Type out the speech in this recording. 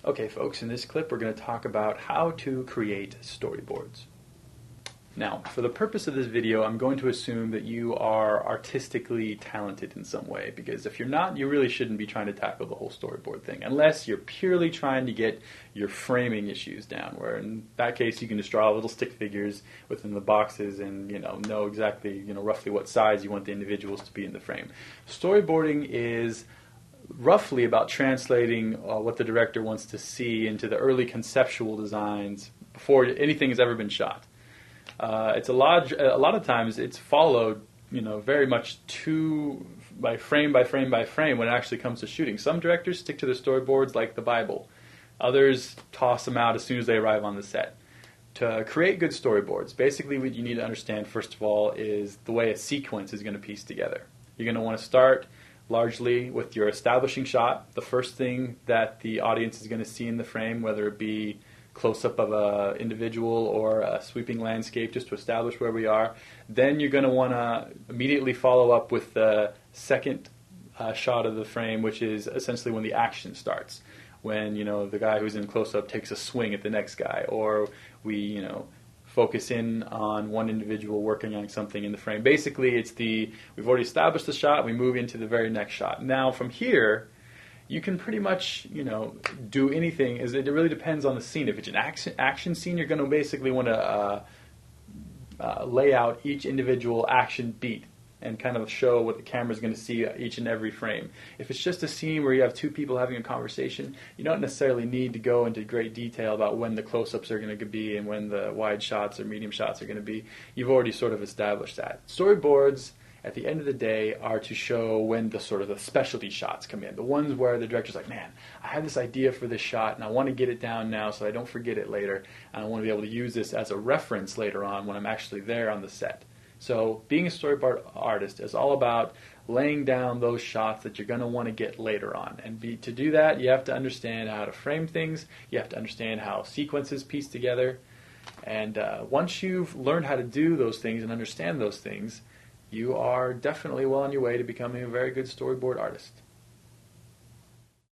Okay folks, in this clip we're going to talk about how to create storyboards. Now, for the purpose of this video, I'm going to assume that you are artistically talented in some way, because if you're not, you really shouldn't be trying to tackle the whole storyboard thing, unless you're purely trying to get your framing issues down, where in that case you can just draw little stick figures within the boxes and know exactly roughly what size you want the individuals to be in the frame. Storyboarding is roughly about translating what the director wants to see into the early conceptual designs before anything has ever been shot. It's a lot of times it's followed, very much by frame by frame by frame when it actually comes to shooting. Some directors stick to the storyboards like the Bible. Others toss them out as soon as they arrive on the set. To create good storyboards, basically what you need to understand first of all is the way a sequence is going to piece together. You're going to want to start largely with your establishing shot, the first thing that the audience is going to see in the frame, whether it be close-up of an individual or a sweeping landscape just to establish where we are. Then you're going to want to immediately follow up with the second shot of the frame, which is essentially when the action starts. When the guy who's in close-up takes a swing at the next guy, or we focus in on one individual working on something in the frame. Basically, we've already established the shot, we move into the very next shot. Now, from here, you can pretty much, do anything. It really depends on the scene. If it's an action scene, you're going to basically want to lay out each individual action beat and kind of show what the camera is going to see each and every frame. If it's just a scene where you have two people having a conversation, you don't necessarily need to go into great detail about when the close-ups are going to be and when the wide shots or medium shots are going to be. You've already sort of established that. Storyboards, at the end of the day, are to show when the specialty shots come in. The ones where the director's like, man, I have this idea for this shot and I want to get it down now so I don't forget it later, and I want to be able to use this as a reference later on when I'm actually there on the set. So being a storyboard artist is all about laying down those shots that you're going to want to get later on. And to do that, you have to understand how to frame things. You have to understand how sequences piece together. And once you've learned how to do those things and understand those things, you are definitely well on your way to becoming a very good storyboard artist.